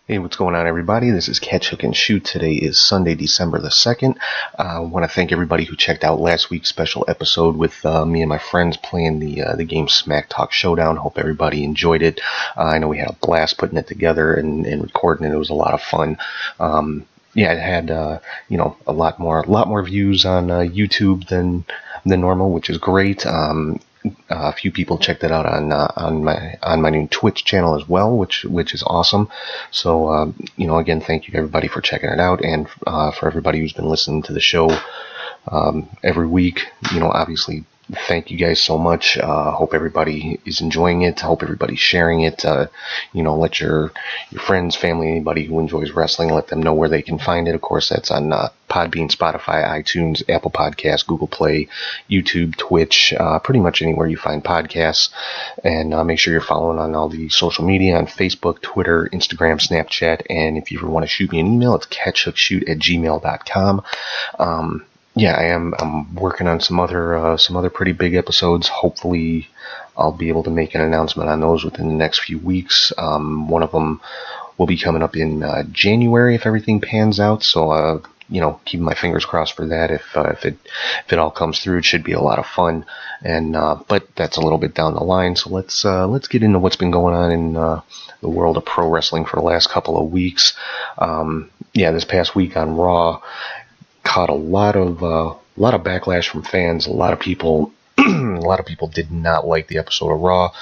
Hey, what's going on, everybody? This is Catch, Hook, and Shoot. Today is Sunday, December the 2nd. I want to thank everybody who checked out last week's special episode with me and my friends playing the game Smack Talk Showdown. Hope everybody enjoyed it. I know we had a blast putting it together and recording it. It was a lot of fun. Yeah, it had a lot more views on YouTube than normal, which is great. A few people checked it out on my new Twitch channel as well, which is awesome. So again, thank you everybody for checking it out, and for everybody who's been listening to the show every week. Obviously, thank you guys so much. Hope everybody is enjoying it. Hope everybody's sharing it. Let your friends, family, anybody who enjoys wrestling, let them know where they can find it. Of course, that's on Podbean, Spotify, iTunes, Apple Podcasts, Google Play, YouTube, Twitch, pretty much anywhere you find podcasts. And make sure you're following on all the social media on Facebook, Twitter, Instagram, Snapchat. And if you ever want to shoot me an email, it's catchhookshoot@gmail.com. Yeah, I'm working on some other pretty big episodes. Hopefully, I'll be able to make an announcement on those within the next few weeks. One of them will be coming up in January if everything pans out. So, keeping my fingers crossed for that. If it all comes through, it should be a lot of fun. And but that's a little bit down the line. So let's get into what's been going on in the world of pro wrestling for the last couple of weeks. This past week on Raw caught a lot of backlash from fans. A lot of people did not like the episode of Raw.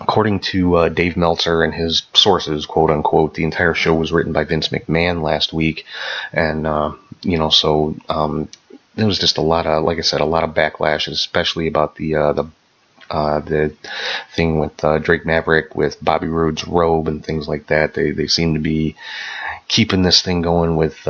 According to Dave Meltzer and his sources, quote unquote, the entire show was written by Vince McMahon last week, and there was just a lot of backlash, especially about the thing with Drake Maverick with Bobby Roode's robe and things like that. They seem to be keeping this thing going with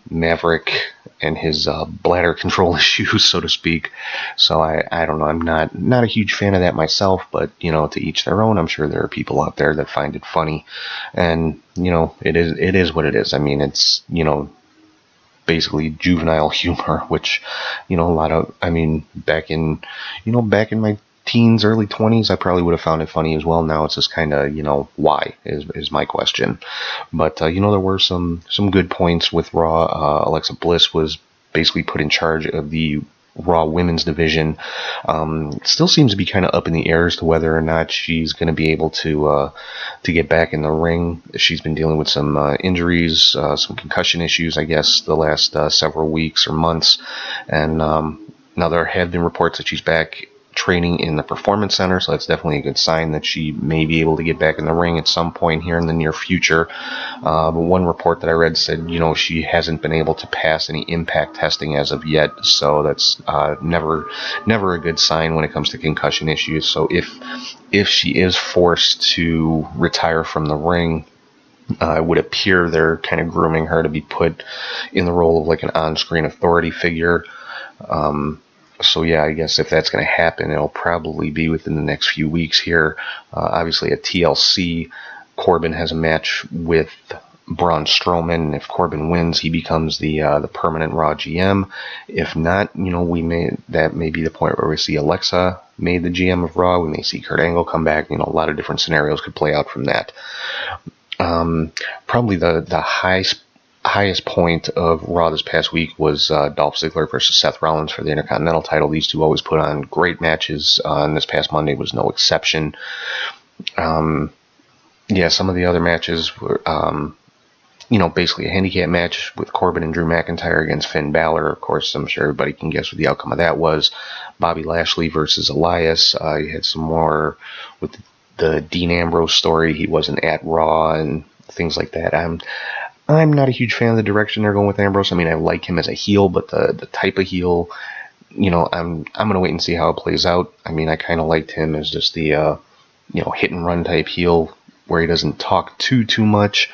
Maverick and his bladder control issues, so to speak. So I don't know. I'm not a huge fan of that myself, but to each their own. I'm sure there are people out there that find it funny, and it is what it is. I mean, it's basically juvenile humor, which back in my teens, early 20s, I probably would have found it funny as well. Now it's just kind of, why is my question. But, there were some good points with Raw. Alexa Bliss was basically put in charge of the Raw women's division. Still seems to be kind of up in the air as to whether or not she's going to be able to get back in the ring. She's been dealing with some injuries, some concussion issues, I guess, the last several weeks or months. And now there have been reports that she's back training in the Performance Center, so that's definitely a good sign that she may be able to get back in the ring at some point here in the near future. But one report that I read said, she hasn't been able to pass any impact testing as of yet, so that's never a good sign when it comes to concussion issues. So if she is forced to retire from the ring, it would appear they're kind of grooming her to be put in the role of like an on-screen authority figure. So yeah, I guess if that's going to happen, it'll probably be within the next few weeks here. Obviously at TLC, Corbin has a match with Braun Strowman. If Corbin wins, he becomes the permanent Raw GM. If not, that may be the point where we see Alexa made the GM of Raw. We may see Kurt Angle come back. A lot of different scenarios could play out from that. Probably the highest point of Raw this past week was Dolph Ziggler versus Seth Rollins for the Intercontinental title. These two always put on great matches, and this past Monday was no exception. Some of the other matches were, basically a handicap match with Corbin and Drew McIntyre against Finn Balor. Of course, I'm sure everybody can guess what the outcome of that was. Bobby Lashley versus Elias. You had some more with the Dean Ambrose story. He wasn't at Raw and things like that. I'm not a huge fan of the direction they're going with Ambrose. I mean, I like him as a heel, but the type of heel, I'm gonna wait and see how it plays out. I mean, I kind of liked him as just the hit and run type heel where he doesn't talk too much.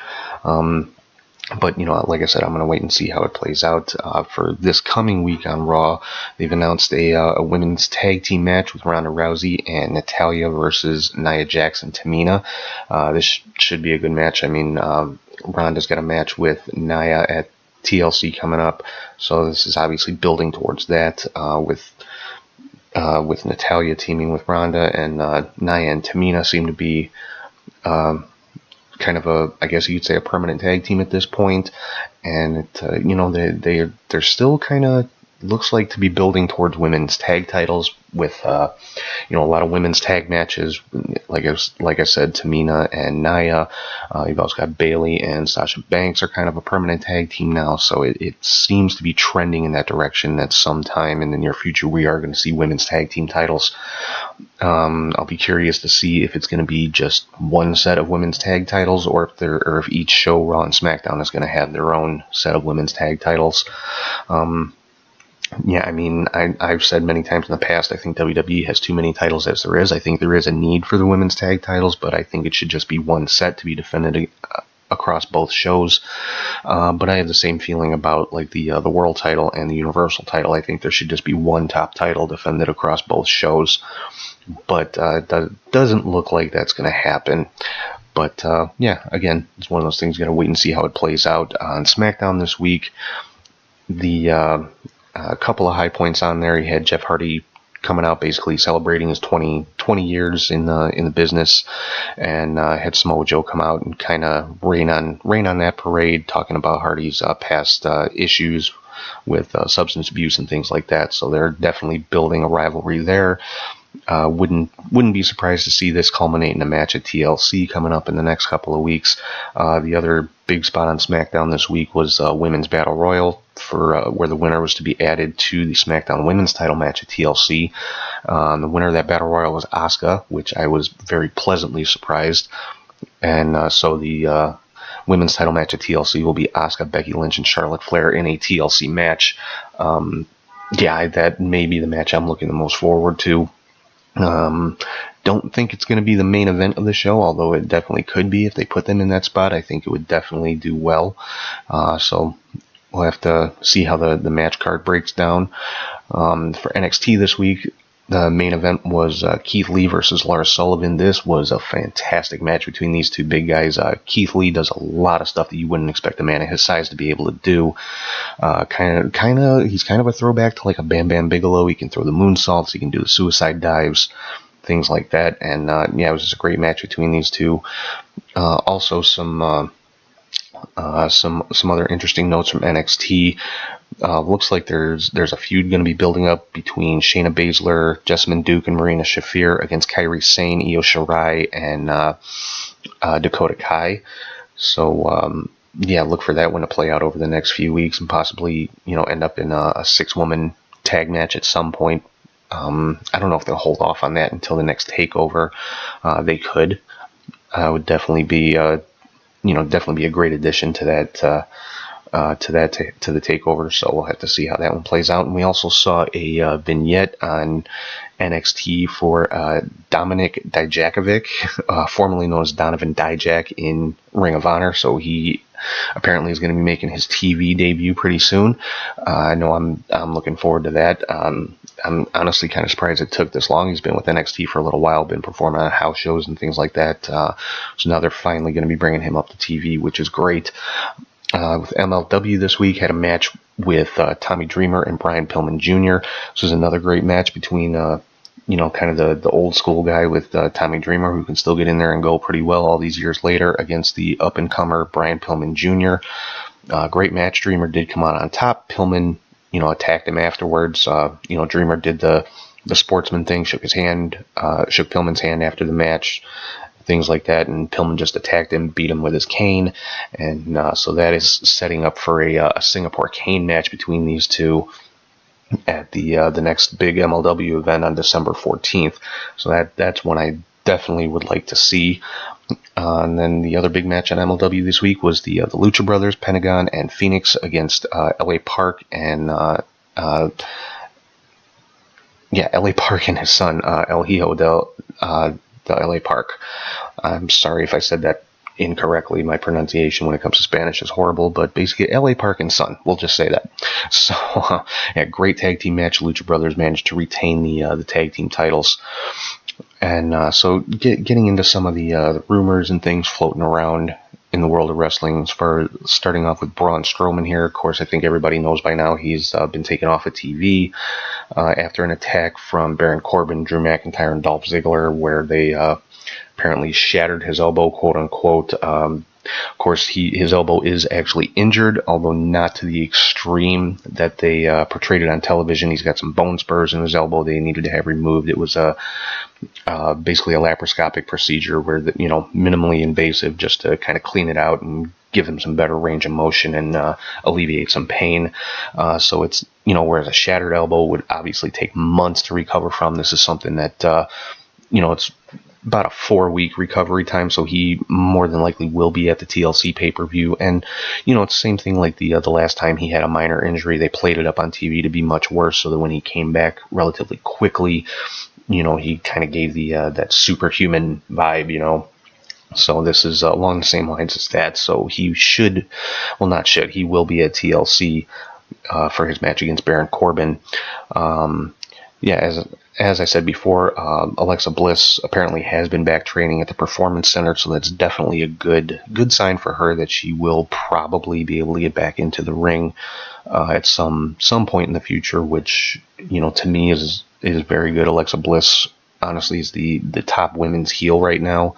But, like I said, I'm going to wait and see how it plays out. For this coming week on Raw, they've announced a women's tag team match with Ronda Rousey and Natalya versus Nia Jax and Tamina. This should be a good match. I mean, Ronda's got a match with Nia at TLC coming up, so this is obviously building towards that, with Natalya teaming with Ronda, and Nia and Tamina seem to be kind of I guess you'd say, a permanent tag team at this point, and they're still kind of looks like to be building towards women's tag titles with a lot of women's tag matches, like I said, Tamina and Nia. You've also got Bayley and Sasha Banks are kind of a permanent tag team now, so it seems to be trending in that direction that sometime in the near future we are going to see women's tag team titles. I'll be curious to see if it's going to be just one set of women's tag titles, or if each show, Raw and SmackDown, is going to have their own set of women's tag titles. Yeah, I mean, I've said many times in the past, I think WWE has too many titles as there is. I think there is a need for the women's tag titles, but I think it should just be one set to be defended across both shows. But I have the same feeling about like the world title and the universal title. I think there should just be one top title defended across both shows. But that doesn't look like that's going to happen. But yeah, again, it's one of those things. Got to wait and see how it plays out. On SmackDown this week, a couple of high points on there. You had Jeff Hardy coming out basically celebrating his 20 years in the business, and had Samoa Joe come out and kind of rain on that parade, talking about Hardy's past issues with substance abuse and things like that. So they're definitely building a rivalry there. Wouldn't be surprised to see this culminate in a match at TLC coming up in the next couple of weeks. The other big spot on SmackDown this week was Women's Battle Royal, for where the winner was to be added to the SmackDown Women's title match at TLC. The winner of that Battle Royal was Asuka, which I was very pleasantly surprised. And so the Women's title match at TLC will be Asuka, Becky Lynch, and Charlotte Flair in a TLC match. Yeah, that may be the match I'm looking the most forward to. Don't think it's going to be the main event of the show, although it definitely could be if they put them in that spot. I think it would definitely do well. So we'll have to see how the match card breaks down. For NXT this week, the main event was Keith Lee versus Lars Sullivan. This was a fantastic match between these two big guys. Keith Lee does a lot of stuff that you wouldn't expect a man of his size to be able to do. He's kind of a throwback to like a Bam Bam Bigelow. He can throw the moonsaults. He can do the suicide dives, things like that. And yeah, it was just a great match between these two. Also some other interesting notes from NXT. Looks like there's a feud going to be building up between Shayna Baszler, Jessamine Duke, and Marina Shafir against Kairi Sane, Io Shirai, and Dakota Kai. So yeah, look for that one to play out over the next few weeks and possibly end up in a 6-woman tag match at some point. I don't know if they'll hold off on that until the next takeover. They could. Would definitely be definitely be a great addition to that. To the takeover, so we'll have to see how that one plays out. And we also saw a vignette on NXT for Dominik Dijakovic, formerly known as Donovan Dijak in Ring of Honor. So he apparently is going to be making his TV debut pretty soon. I know I'm looking forward to that. I'm honestly kind of surprised it took this long. He's been with NXT for a little while, been performing on house shows and things like that. So now they're finally going to be bringing him up to TV, which is great. With MLW this week, had a match with Tommy Dreamer and Brian Pillman Jr. This was another great match between, kind of the old school guy with Tommy Dreamer, who can still get in there and go pretty well all these years later, against the up-and-comer Brian Pillman Jr. Great match. Dreamer did come out on top. Pillman, attacked him afterwards. Dreamer did the sportsman thing, shook Pillman's hand after the match, things like that, and Pillman just attacked him, beat him with his cane, and so that is setting up for a Singapore cane match between these two at the next big MLW event on December 14th. So that's one I definitely would like to see. And then the other big match on MLW this week was the Lucha Brothers, Pentagon and Phoenix, against LA Park and LA Park and his son El Hijo the LA Park. I'm sorry if I said that incorrectly. My pronunciation when it comes to Spanish is horrible, but basically LA Park and Son, we'll just say that. So yeah, great tag team match. Lucha Brothers managed to retain the tag team titles. And so getting into some of the rumors and things floating around in the world of wrestling. As far starting off with Braun Strowman here, of course, I think everybody knows by now he's been taken off of TV after an attack from Baron Corbin, Drew McIntyre, and Dolph Ziggler, where they apparently shattered his elbow, quote unquote. Of course, his elbow is actually injured, although not to the extreme that they portrayed it on television. He's got some bone spurs in his elbow they needed to have removed. It was basically a laparoscopic procedure where, minimally invasive, just to kind of clean it out and give him some better range of motion and alleviate some pain. So it's, whereas a shattered elbow would obviously take months to recover from, this is something that, it's about a 4-week recovery time, so he more than likely will be at the TLC pay-per-view. And it's the same thing like the last time he had a minor injury. They played it up on TV to be much worse, so that when he came back relatively quickly, he kind of gave the that superhuman vibe. So this is along the same lines as that. So he he will be at TLC for his match against Baron Corbin. As I said before, Alexa Bliss apparently has been back training at the Performance Center, so that's definitely a good sign for her that she will probably be able to get back into the ring at some point in the future, which to me is very good. Alexa Bliss honestly is the top women's heel right now.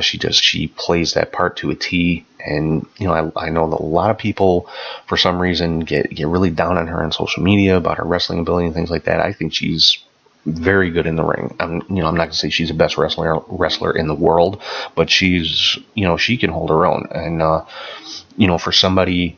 She plays that part to a T, and I know that a lot of people for some reason get really down on her on social media about her wrestling ability and things like that. I think she's very good in the ring. I'm not going to say she's the best wrestler in the world, but she's, she can hold her own. And, for somebody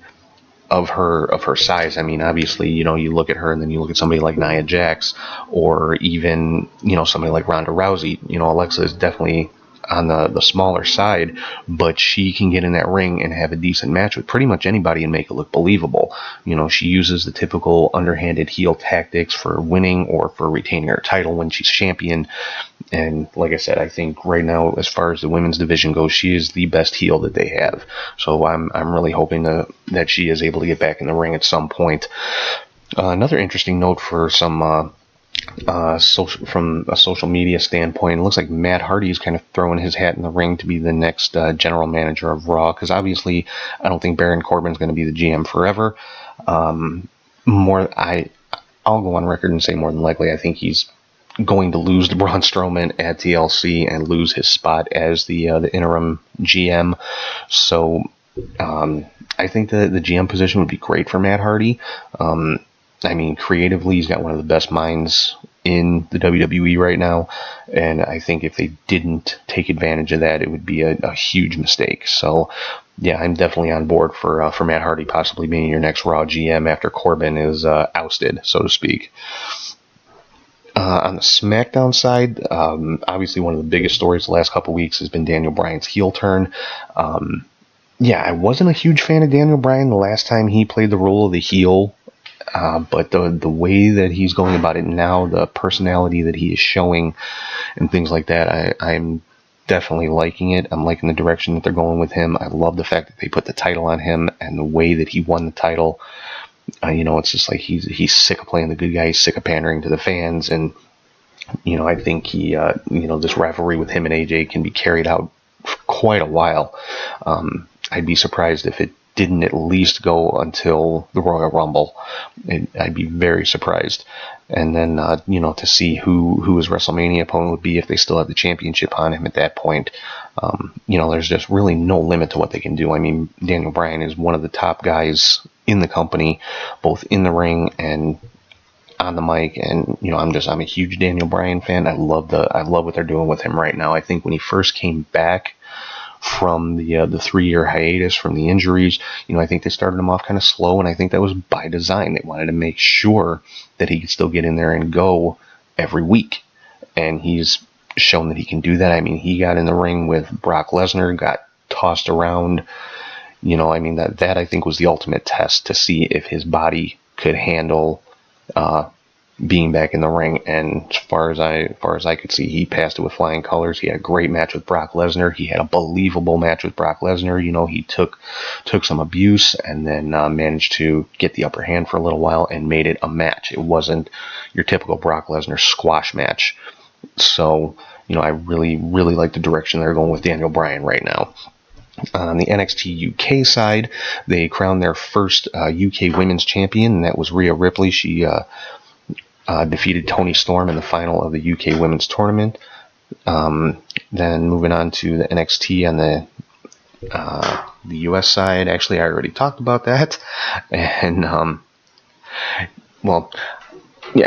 of her size, I mean, obviously, you look at her and then you look at somebody like Nia Jax, or even, somebody like Ronda Rousey. Alexa is definitely on the smaller side, but she can get in that ring and have a decent match with pretty much anybody and make it look believable. She uses the typical underhanded heel tactics for winning or for retaining her title when she's champion. And like I said, I think right now, as far as the women's division goes, she is the best heel that they have. So I'm really hoping that she is able to get back in the ring at some point. Another interesting note for some from a social media standpoint, it looks like Matt Hardy is kind of throwing his hat in the ring to be the next general manager of Raw, because obviously I don't think Baron Corbin's going to be the GM forever. I'll go on record and say more than likely I think he's going to lose to Braun Strowman at TLC and lose his spot as the interim GM. So I think the GM position would be great for Matt Hardy. I mean, creatively, he's got one of the best minds in the WWE right now, and I think if they didn't take advantage of that, it would be a huge mistake. So, yeah, I'm definitely on board for Matt Hardy possibly being your next Raw GM after Corbin is ousted, so to speak. On the SmackDown side, obviously one of the biggest stories the last couple weeks has been Daniel Bryan's heel turn. I wasn't a huge fan of Daniel Bryan the last time he played the role of the heel. But the way that he's going about it now, the personality that he is showing and things like that, I'm definitely liking it. I'm liking the direction that they're going with him. I love the fact that they put the title on him and the way that he won the title. It's just like he's sick of playing the good guy. He's sick of pandering to the fans. And, I think he, this rivalry with him and AJ can be carried out for quite a while. I'd be surprised if it didn't at least go until the Royal Rumble. I'd be very surprised. And then, to see who his WrestleMania opponent would be if they still have the championship on him at that point. There's just really no limit to what they can do. I mean, Daniel Bryan is one of the top guys in the company, both in the ring and on the mic. And, I'm a huge Daniel Bryan fan. I love what they're doing with him right now. I think when he first came back from the 3-year hiatus from the injuries, I think they started him off kind of slow, and I think that was by design. They wanted to make sure that he could still get in there and go every week, and he's shown that he can do that. I mean, he got in the ring with Brock Lesnar, got tossed around. That I think was the ultimate test to see if his body could handle being back in the ring. And as far as I could see, he passed it with flying colors. He had a great match with Brock Lesnar. He had a believable match with Brock Lesnar. He took some abuse and then managed to get the upper hand for a little while and made it a match. It wasn't your typical Brock Lesnar squash match. So, I really, really like the direction they're going with Daniel Bryan right now. On the NXT UK side, they crowned their first UK Women's Champion, and that was Rhea Ripley. She defeated Toni Storm in the final of the UK Women's Tournament. Then moving on to the NXT on the US side, actually I already talked about that, and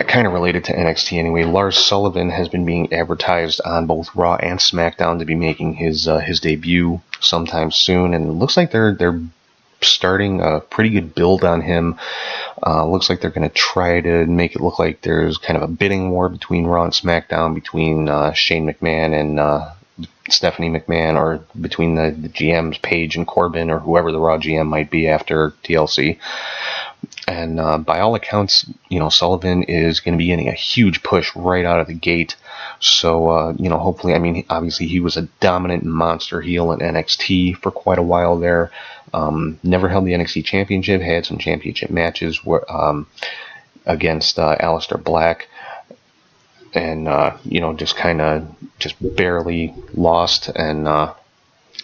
kind of related to NXT anyway. Lars Sullivan has been being advertised on both Raw and SmackDown to be making his debut sometime soon, and it looks like they're starting a pretty good build on him. Looks like they're going to try to make it look like there's kind of a bidding war between Raw and SmackDown, between Shane McMahon and Stephanie McMahon, or between the GMs, Paige and Corbin, or whoever the Raw GM might be after TLC. And by all accounts, Sullivan is going to be getting a huge push right out of the gate. So, hopefully, obviously he was a dominant monster heel in NXT for quite a while there. Never held the NXT Championship, had some championship matches against Aleister Black. And, just barely lost. And,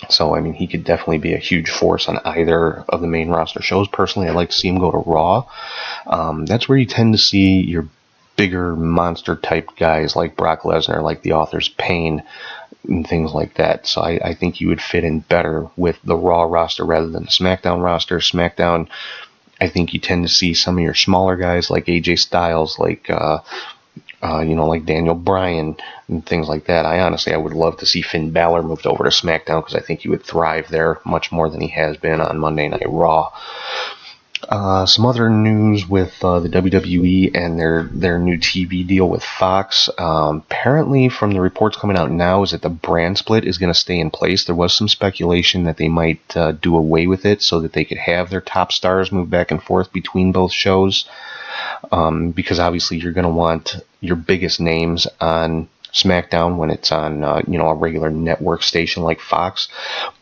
so, he could definitely be a huge force on either of the main roster shows. Personally, I'd like to see him go to Raw. That's where you tend to see your bigger monster type guys like Brock Lesnar, like the Author's Pain, and things like that. So I think he would fit in better with the Raw roster rather than the SmackDown roster. SmackDown, I think you tend to see some of your smaller guys like AJ Styles, like like Daniel Bryan and things like that. I would love to see Finn Balor moved over to SmackDown because I think he would thrive there much more than he has been on Monday Night Raw. Some other news with the WWE and their new TV deal with Fox. Apparently, from the reports coming out now, is that the brand split is going to stay in place. There was some speculation that they might do away with it so that they could have their top stars move back and forth between both shows. Because obviously you're going to want your biggest names on SmackDown when it's on a regular network station like Fox.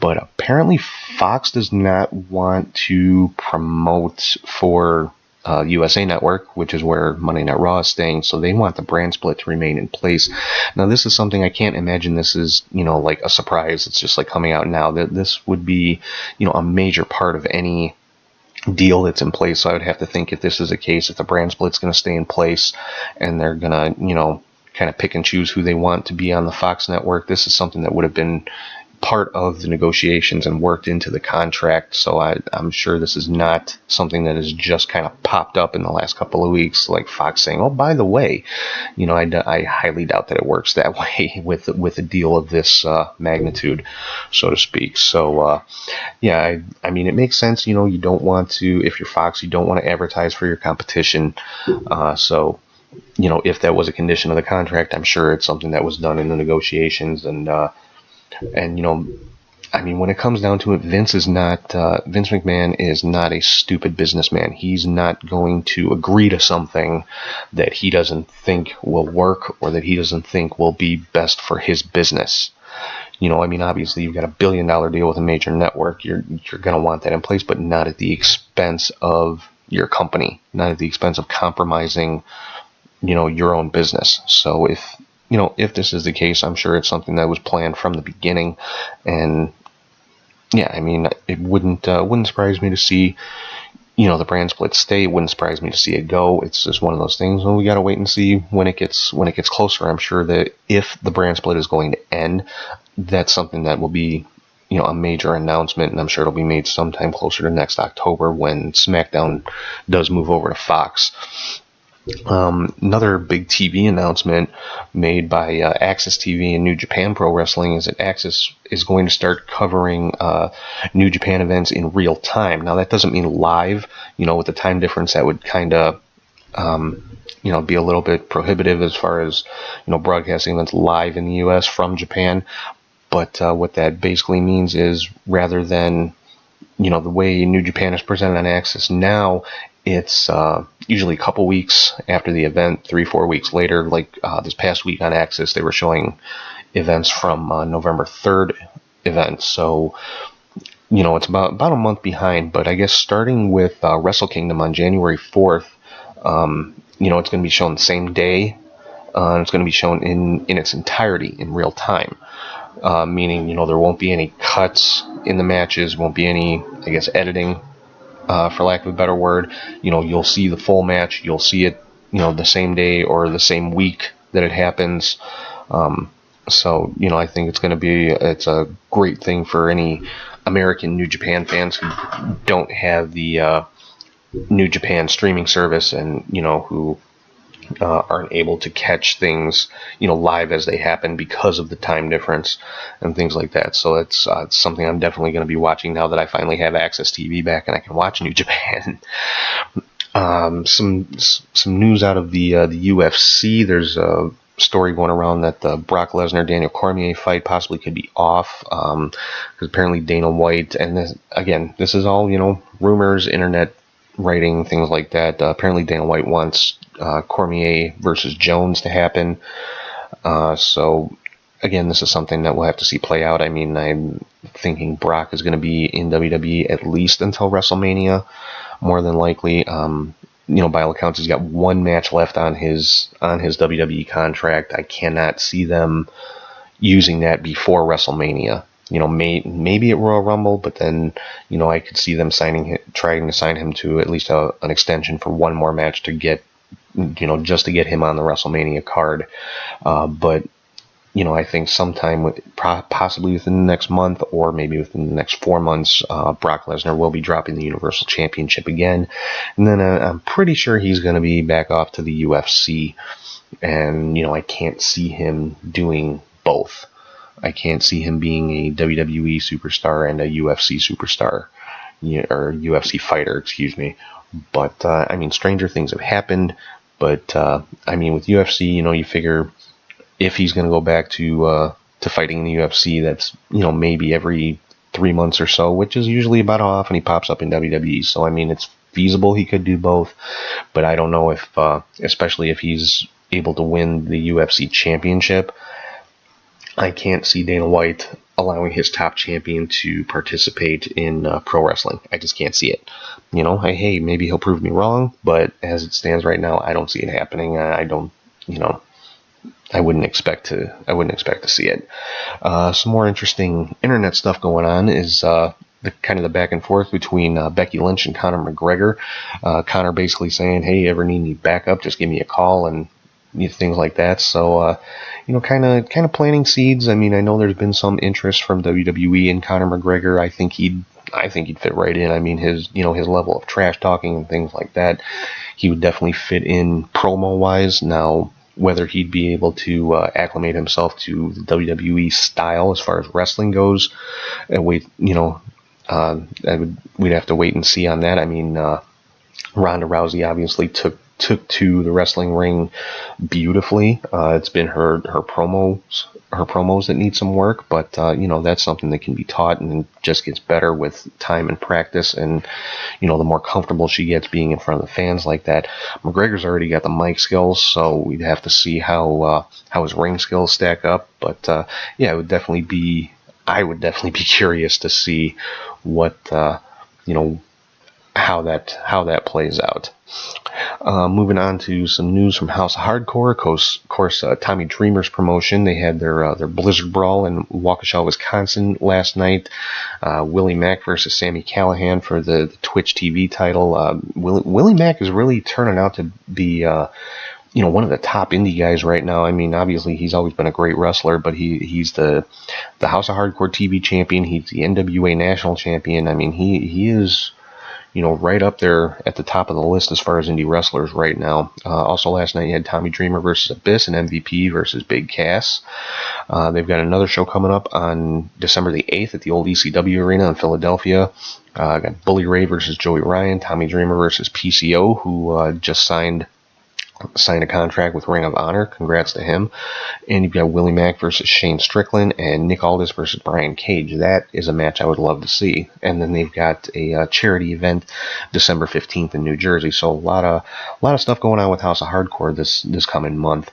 But apparently Fox does not want to promote for USA Network, which is where Monday Night Raw is staying, so they want the brand split to remain in place. Now, this is something I can't imagine this is, like a surprise. It's just like coming out now. That this would be, a major part of any deal that's in place. So I would have to think, if this is the case, if the brand split's going to stay in place and they're going to, kind of pick and choose who they want to be on the Fox network, this is something that would have been part of the negotiations and worked into the contract. So I'm sure this is not something that has just kind of popped up in the last couple of weeks, like Fox saying, oh, by the way, I highly doubt that it works that way with a deal of this magnitude, so to speak. So, it makes sense. You don't want to, if you're Fox, you don't want to advertise for your competition. So, if that was a condition of the contract, I'm sure it's something that was done in the negotiations. And when it comes down to it, Vince McMahon is not a stupid businessman. He's not going to agree to something that he doesn't think will work or that he doesn't think will be best for his business. Obviously you've got $1 billion deal with a major network. You're going to want that in place, but not at the expense of your company, not at the expense of compromising, your own business. So if this is the case, I'm sure it's something that was planned from the beginning. And it wouldn't surprise me to see, the brand split stay. It wouldn't surprise me to see it go. It's just one of those things. Well, we got to wait and see when it gets closer. I'm sure that if the brand split is going to end, that's something that will be, a major announcement, and I'm sure it'll be made sometime closer to next October when SmackDown does move over to Fox. Another big TV announcement made by Access TV and New Japan Pro Wrestling is that Access is going to start covering New Japan events in real time. Now, that doesn't mean live. With the time difference, that would kind of be a little bit prohibitive as far as broadcasting events live in the U.S. from Japan. But what that basically means is, rather than the way New Japan is presented on Access now, it's usually a couple weeks after the event, 3-4 weeks later. Like this past week on Access, they were showing events from November 3rd events. So, it's about a month behind. But I guess starting with Wrestle Kingdom on January 4th, it's going to be shown the same day. And it's going to be shown in its entirety in real time. Meaning, there won't be any cuts in the matches. Won't be any, I guess, editing, for lack of a better word. You'll see the full match. You'll see it, the same day or the same week that it happens. So, I think it's a great thing for any American New Japan fans who don't have the New Japan streaming service, and, who aren't able to catch things, live as they happen because of the time difference and things like that. So it's something I'm definitely going to be watching now that I finally have Access TV back and I can watch New Japan. Some news out of the UFC. There's a story going around that the Brock Lesnar Daniel Cormier fight possibly could be off, because apparently Dana White, and this is all rumors, internet writing, things like that. Apparently Dana White wants Cormier versus Jones to happen. So again, this is something that we'll have to see play out. I mean, I'm thinking Brock is going to be in WWE at least until WrestleMania, more than likely. By all accounts, he's got one match left on his WWE contract. I cannot see them using that before WrestleMania. Maybe at Royal Rumble, but then, I could see them trying to sign him to at least an extension for one more match to get, just to get him on the WrestleMania card. But, I think sometime, possibly within the next month or maybe within the next 4 months, Brock Lesnar will be dropping the Universal Championship again. And then I'm pretty sure he's going to be back off to the UFC. And, I can't see him doing both. I can't see him being a WWE superstar and a UFC superstar, or UFC fighter, excuse me. But, stranger things have happened. But, with UFC, you figure if he's going to go back to fighting in the UFC, that's, maybe every 3 months or so, which is usually about how often he pops up in WWE. So, it's feasible he could do both. But I don't know if, especially if he's able to win the UFC championship, I can't see Dana White allowing his top champion to participate in pro wrestling. I just can't see it. Hey, maybe he'll prove me wrong, but as it stands right now, I don't see it happening. I wouldn't expect to see it. Some more interesting internet stuff going on is the back and forth between Becky Lynch and Conor McGregor. Conor basically saying, "Hey, you ever need me backup? Just give me a call," and things like that. So, kind of planting seeds. I know there's been some interest from WWE in Conor McGregor. I think he'd fit right in. His level of trash talking and things like that, he would definitely fit in promo wise. Now, whether he'd be able to acclimate himself to the WWE style as far as wrestling goes, we'd have to wait and see on that. Ronda Rousey obviously took to the wrestling ring beautifully. It's been her promos that need some work, but that's something that can be taught and just gets better with time and practice. And the more comfortable she gets being in front of the fans like that. McGregor's already got the mic skills, so we'd have to see how his ring skills stack up. But I would definitely be curious to see what how that plays out. Moving on to some news from House of Hardcore. Of course, Tommy Dreamer's promotion. They had their Blizzard Brawl in Waukesha, Wisconsin last night. Willie Mack versus Sami Callihan for the Twitch TV title. Willie Mack is really turning out to be one of the top indie guys right now. Obviously he's always been a great wrestler, but he's the House of Hardcore TV champion. He's the NWA national champion. He is right up there at the top of the list as far as indie wrestlers right now. Also last night you had Tommy Dreamer versus Abyss and MVP versus Big Cass. They've got another show coming up on December the 8th at the old ECW Arena in Philadelphia. Got Bully Ray versus Joey Ryan, Tommy Dreamer versus PCO, who just signed a contract with Ring of Honor. Congrats to him. And you've got Willie Mack versus Shane Strickland and Nick Aldis versus Brian Cage. That is a match I would love to see. And then they've got a charity event December 15th in New Jersey. So a lot of stuff going on with House of Hardcore this coming month.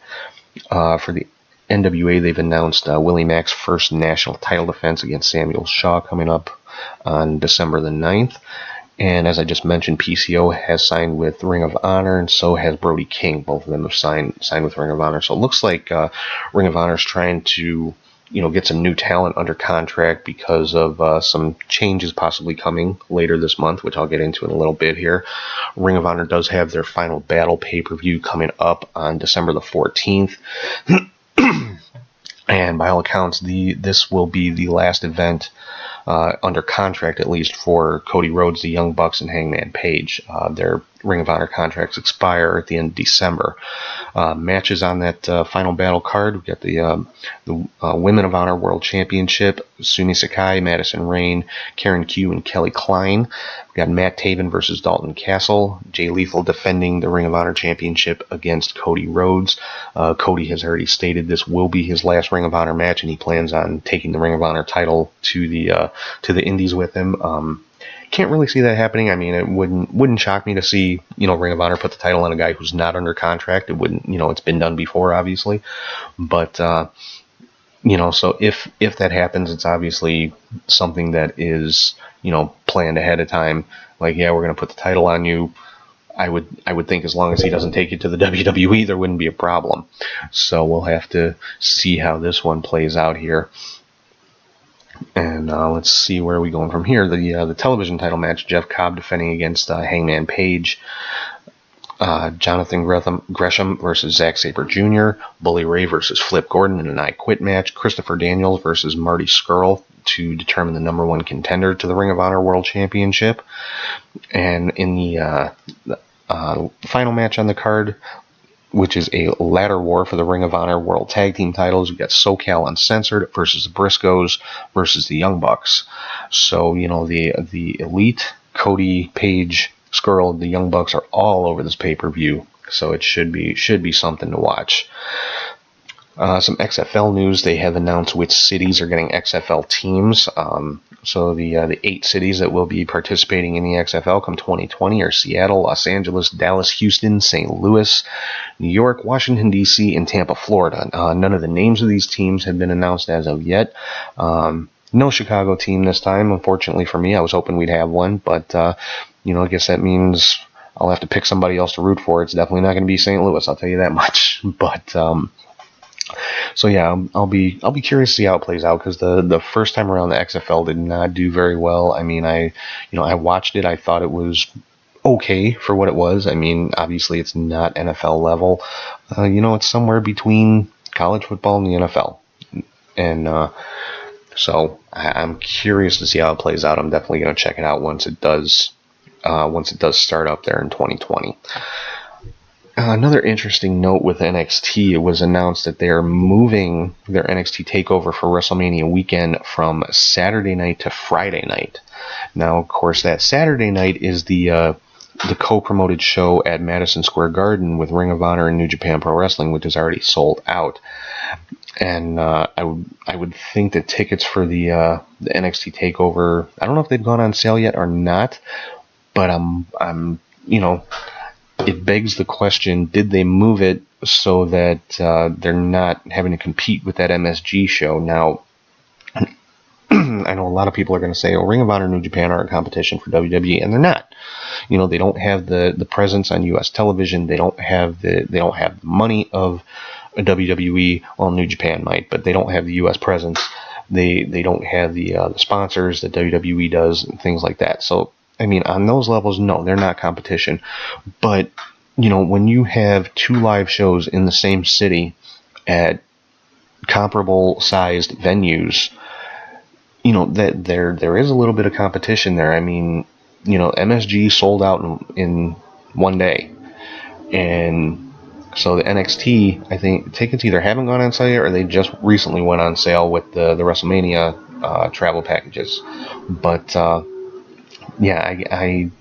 For the NWA, they've announced Willie Mack's first national title defense against Samuel Shaw coming up on December the 9th. And as I just mentioned, PCO has signed with Ring of Honor, and so has Brody King. Both of them have signed with Ring of Honor. So it looks like Ring of Honor is trying to get some new talent under contract because of some changes possibly coming later this month, which I'll get into in a little bit here. Ring of Honor does have their Final Battle pay-per-view coming up on December the 14th. And by all accounts, this will be the last event under contract, at least, for Cody Rhodes, the Young Bucks, and Hangman Page. Their Ring of Honor contracts expire at the end of December. Matches on that Final Battle card: we've got the Women of Honor World Championship, Sumi Sakai, Madison Rayne, Karen Q, and Kelly Klein. We've got Matt Taven versus Dalton Castle, Jay Lethal defending the Ring of Honor Championship against Cody Rhodes. Cody has already stated this will be his last Ring of Honor match, and he plans on taking the Ring of Honor title to the Indies with him. Can't really see that happening. I mean, it wouldn't shock me to see, Ring of Honor put the title on a guy who's not under contract. It wouldn't, it's been done before, obviously. But, so if that happens, it's obviously something that is, planned ahead of time. Like, yeah, we're going to put the title on you. I would think as long as he doesn't take it to the WWE, there wouldn't be a problem. So we'll have to see how this one plays out here. And let's see where are we going from here. The television title match: Jeff Cobb defending against Hangman Page. Jonathan Gresham versus Zack Sabre Jr. Bully Ray versus Flip Gordon in an I Quit match. Christopher Daniels versus Marty Scurll to determine the number one contender to the Ring of Honor World Championship. And in the final match on the card, which is a ladder war for the Ring of Honor World Tag Team titles, we got SoCal Uncensored versus the Briscoes versus the Young Bucks. So, the Elite, Cody, Page, Scurll, the Young Bucks are all over this pay-per-view. So it should be something to watch. Some XFL news: they have announced which cities are getting XFL teams. So the 8 cities that will be participating in the XFL come 2020 are Seattle, Los Angeles, Dallas, Houston, St. Louis, New York, Washington, D.C., and Tampa, Florida. None of the names of these teams have been announced as of yet. No Chicago team this time, unfortunately for me. I was hoping we'd have one, but I guess that means I'll have to pick somebody else to root for. It's definitely not going to be St. Louis, I'll tell you that much. But so yeah, I'll be curious to see how it plays out, because the first time around the XFL did not do very well. I mean, I watched it. I thought it was okay for what it was. I mean, obviously it's not NFL level. It's somewhere between college football and the NFL, and so I'm curious to see how it plays out. I'm definitely going to check it out once it does start up there in 2020. Another interesting note with NXT: it was announced that they are moving their NXT TakeOver for WrestleMania weekend from Saturday night to Friday night. Now, of course, that Saturday night is the co-promoted show at Madison Square Garden with Ring of Honor and New Japan Pro Wrestling, which is already sold out. And I would think that tickets for the NXT TakeOver, I don't know if they've gone on sale yet or not, but it begs the question: did they move it so that they're not having to compete with that MSG show? Now, I know a lot of people are going to say, "Oh, Ring of Honor and New Japan are a competition for WWE," and they're not. They don't have the presence on U.S. television. They don't have the money of a WWE. Well, New Japan might, but they don't have the U.S. presence. They don't have the sponsors that WWE does and things like that. So, I mean, on those levels, no, they're not competition. But, when you have 2 live shows in the same city at comparable sized venues, that there is a little bit of competition there. I mean, MSG sold out in one day. And so the NXT, I think tickets either haven't gone on sale yet, or they just recently went on sale with the WrestleMania travel packages. But yeah, I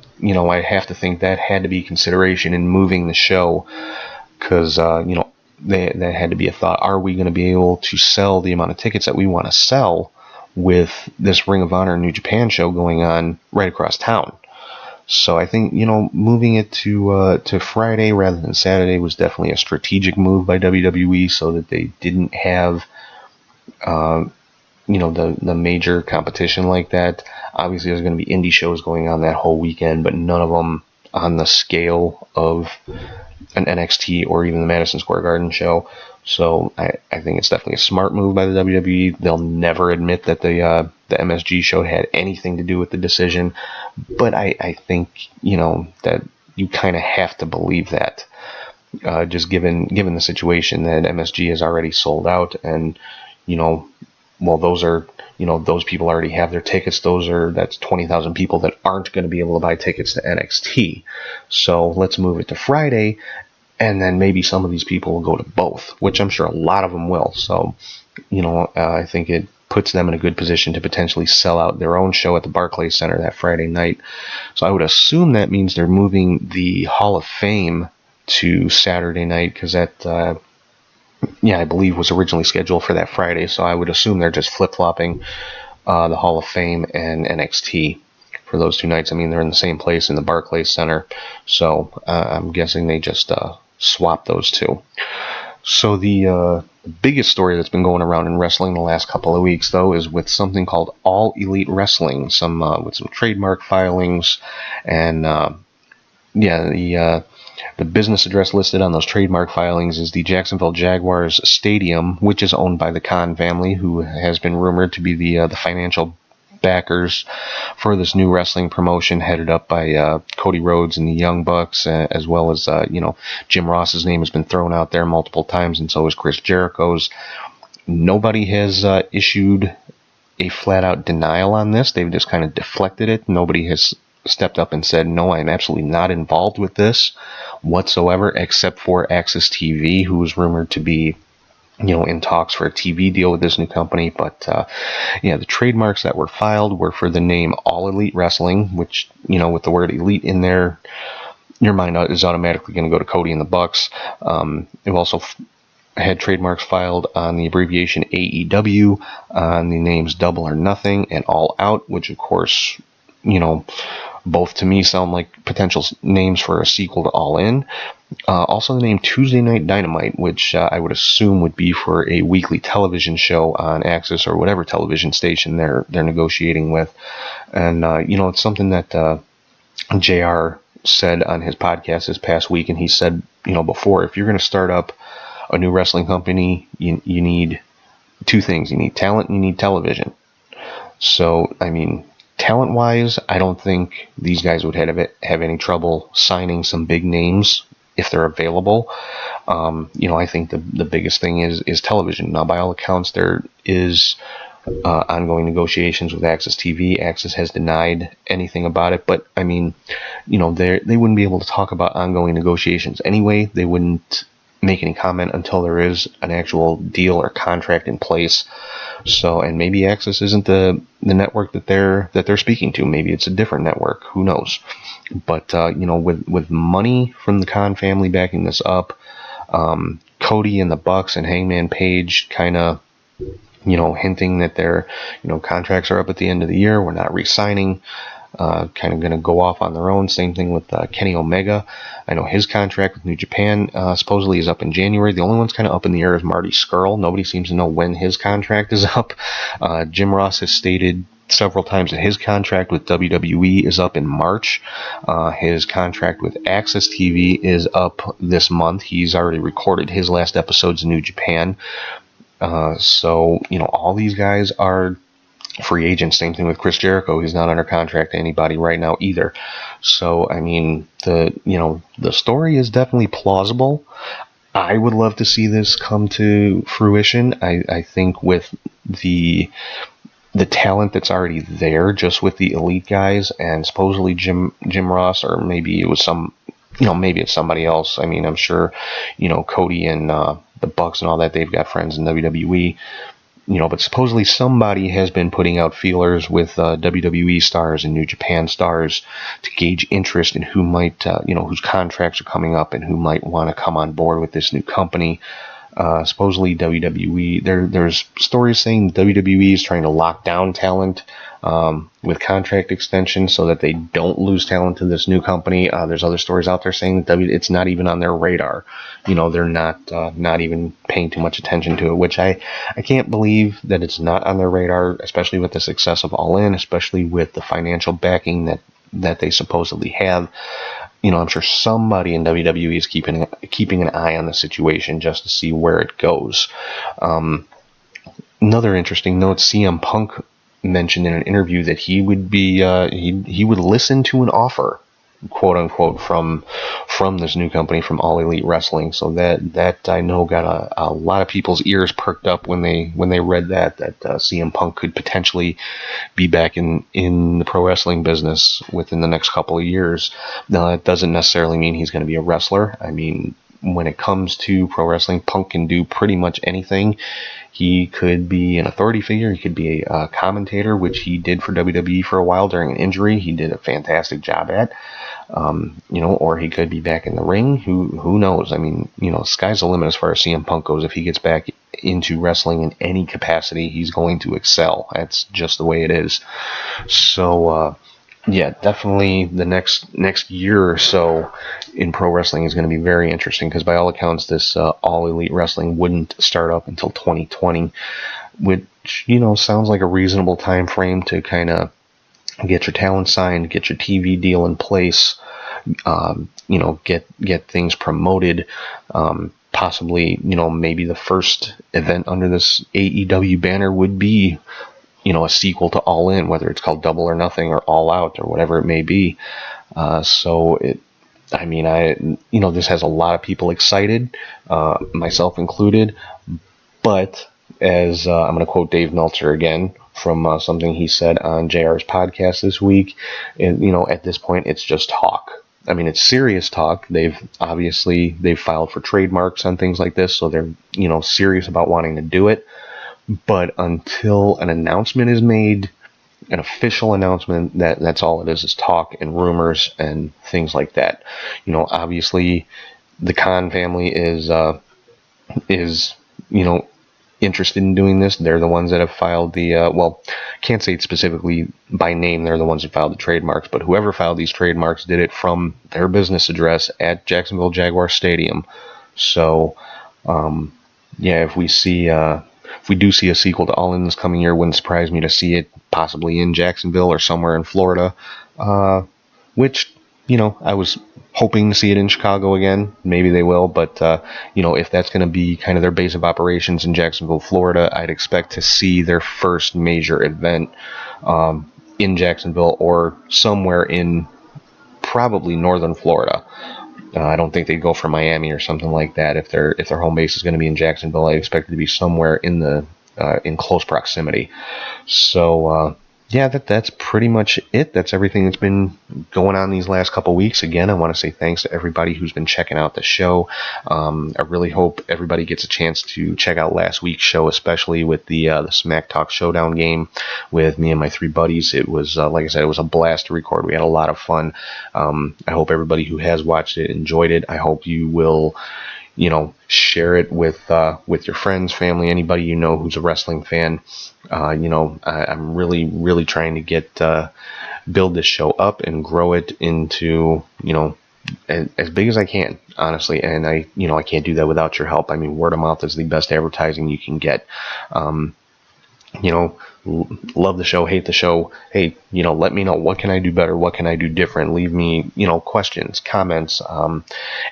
have to think that had to be consideration in moving the show, because that had to be a thought. Are we going to be able to sell the amount of tickets that we want to sell with this Ring of Honor New Japan show going on right across town? So I think moving it to Friday rather than Saturday was definitely a strategic move by WWE, so that they didn't have the major competition like that. Obviously, there's going to be indie shows going on that whole weekend, but none of them on the scale of an NXT or even the Madison Square Garden show. So I think it's definitely a smart move by the WWE. They'll never admit that the MSG show had anything to do with the decision, but I think, that you kind of have to believe that, just given the situation that MSG has already sold out, and those people already have their tickets. That's 20,000 people that aren't going to be able to buy tickets to NXT. So let's move it to Friday, and then maybe some of these people will go to both, which I'm sure a lot of them will. So, I think it puts them in a good position to potentially sell out their own show at the Barclays Center that Friday night. So I would assume that means they're moving the Hall of Fame to Saturday night, because that, I believe was originally scheduled for that Friday. So I would assume they're just flip-flopping the Hall of Fame and NXT for those 2 nights. I mean, they're in the same place in the Barclays Center, so I'm guessing they just swap those two. So the biggest story that's been going around in wrestling the last couple of weeks, though, is with something called All Elite Wrestling, with some trademark filings, and the business address listed on those trademark filings is the Jacksonville Jaguars Stadium, which is owned by the Khan family, who has been rumored to be the financial backers for this new wrestling promotion headed up by Cody Rhodes and the Young Bucks, as well as Jim Ross's name has been thrown out there multiple times, and so is Chris Jericho's. Nobody has issued a flat-out denial on this. They've just kind of deflected it. Nobody has stepped up and said, no, I'm absolutely not involved with this whatsoever, except for Access TV, who is rumored to be in talks for a TV deal with this new company. But the trademarks that were filed were for the name All Elite Wrestling, which, with the word elite in there, your mind is automatically going to go to Cody and the Bucks. They've also had trademarks filed on the abbreviation AEW, on the names Double or Nothing and All Out, which of course, both to me sound like potential names for a sequel to All In. Also the name Tuesday Night Dynamite, which I would assume would be for a weekly television show on Access or whatever television station they're negotiating with. And, it's something that JR said on his podcast this past week, and he said, before, if you're going to start up a new wrestling company, you need 2 things. You need talent and you need television. So, I mean, talent-wise, I don't think these guys would have any trouble signing some big names if they're available. I think the biggest thing is television. Now, by all accounts, there is ongoing negotiations with Access TV. Access has denied anything about it, but I mean, they wouldn't be able to talk about ongoing negotiations anyway. They wouldn't make any comment until there is an actual deal or contract in place. So, and maybe Access isn't the network that they're speaking to. Maybe it's a different network. Who knows? But with money from the Khan family backing this up, Cody and the Bucks and Hangman Page kind of hinting that their contracts are up at the end of the year. We're not re-signing. Kind of going to go off on their own. Same thing with Kenny Omega. I know his contract with New Japan supposedly is up in January. The only one's kind of up in the air is Marty Scurll. Nobody seems to know when his contract is up. Jim Ross has stated several times that his contract with WWE is up in March. His contract with Access TV is up this month. He's already recorded his last episodes in New Japan. So, all these guys are free agents. Same thing with Chris Jericho. He's not under contract to anybody right now either. So, I mean, the story is definitely plausible. I would love to see this come to fruition. I think with the talent that's already there, just with the elite guys, and supposedly Jim Ross, or maybe it was maybe it's somebody else. I mean, I'm sure, Cody and the Bucks and all that, they've got friends in WWE. But supposedly somebody has been putting out feelers with WWE stars and New Japan stars to gauge interest in who might, whose contracts are coming up and who might want to come on board with this new company. Supposedly WWE, there's stories saying WWE is trying to lock down talent with contract extensions so that they don't lose talent to this new company. There's other stories out there saying that it's not even on their radar. They're not even paying too much attention to it, which I can't believe that it's not on their radar, especially with the success of All In, especially with the financial backing that they supposedly have. I'm sure somebody in WWE is keeping an eye on the situation just to see where it goes. Another interesting note: CM Punk mentioned in an interview that he would be he would listen to an offer, quote unquote, from this new company, from All Elite Wrestling. So that I know got a lot of people's ears perked up when they read that CM Punk could potentially be back in the pro wrestling business within the next couple of years. Now, that doesn't necessarily mean he's going to be a wrestler. I mean, when it comes to pro wrestling, Punk can do pretty much anything. He could be an authority figure. He could be a commentator, which he did for WWE for a while during an injury. He did a fantastic job at. Or he could be back in the ring. Who knows? I mean, sky's the limit as far as CM Punk goes. If he gets back into wrestling in any capacity, he's going to excel. That's just the way it is. So, definitely the next year or so in pro wrestling is going to be very interesting, because by all accounts, this All Elite Wrestling wouldn't start up until 2020, which, sounds like a reasonable time frame to kind of get your talent signed, get your TV deal in place, get things promoted, possibly, maybe the first event under this AEW banner would be, a sequel to All In, whether it's called Double or Nothing or All Out or whatever it may be. This has a lot of people excited, myself included, but as I'm going to quote Dave Meltzer again from something he said on JR's podcast this week, at this point, it's just talk. I mean, it's serious talk. They've filed for trademarks on things like this, so they're, serious about wanting to do it. But until an announcement is made, an official announcement, that's all it is talk and rumors and things like that. Obviously, the Khan family is interested in doing this. They're the ones that have filed the, can't say it specifically by name, they're the ones that filed the trademarks, but whoever filed these trademarks did it from their business address at Jacksonville Jaguar Stadium. So, if we do see a sequel to All In this coming year, wouldn't surprise me to see it possibly in Jacksonville or somewhere in Florida, which, I was hoping to see it in Chicago again. Maybe they will, but, if that's going to be kind of their base of operations in Jacksonville, Florida, I'd expect to see their first major event in Jacksonville or somewhere in probably northern Florida. I don't think they'd go for Miami or something like that. If their home base is going to be in Jacksonville, I expect it to be somewhere in close proximity. So that's pretty much it. That's everything that's been going on these last couple weeks. Again, I want to say thanks to everybody who's been checking out the show. I really hope everybody gets a chance to check out last week's show, especially with the Smack Talk Showdown game with me and my three buddies. It was, like I said, it was a blast to record. We had a lot of fun. I hope everybody who has watched it enjoyed it. I hope you will, share it with your friends, family, anybody who's a wrestling fan. I'm really, really trying to build this show up and grow it into, as big as I can, honestly. And I can't do that without your help. I mean, word of mouth is the best advertising you can get. Love the show, hate the show. Hey, let me know, what can I do better? What can I do different? Leave me, questions, comments,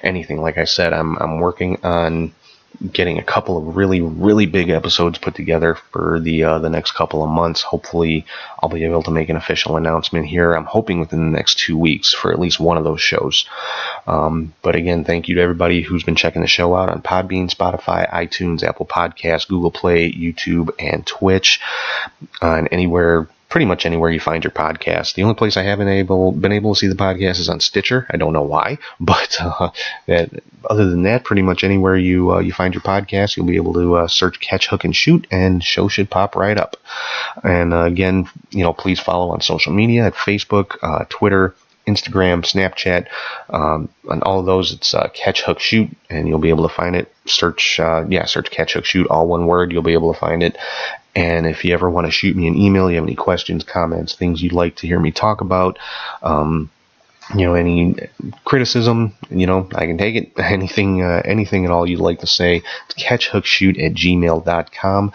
anything. Like I said, I'm working on getting a couple of really, really big episodes put together for the next couple of months. Hopefully, I'll be able to make an official announcement here. I'm hoping within the next 2 weeks for at least one of those shows. But again, thank you to everybody who's been checking the show out on Podbean, Spotify, iTunes, Apple Podcasts, Google Play, YouTube, and Twitch, and pretty much anywhere you find your podcast. The only place I haven't been able to see the podcast is on Stitcher. I don't know why, but other than that, pretty much anywhere you find your podcast, you'll be able to search Catch, Hook, and Shoot, and show should pop right up. And again, please follow on social media at Facebook, Twitter, Instagram, Snapchat, on all of those. It's Catch, Hook, Shoot, and you'll be able to find it. Search Catch, Hook, Shoot, all one word. You'll be able to find it. And if you ever want to shoot me an email, you have any questions, comments, things you'd like to hear me talk about, any criticism, I can take it. Anything at all you'd like to say, it's catchhookshoot@gmail.com.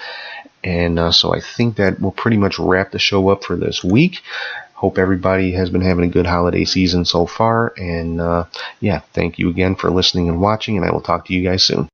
And so I think that will pretty much wrap the show up for this week. Hope everybody has been having a good holiday season so far. And yeah, thank you again for listening and watching, and I will talk to you guys soon.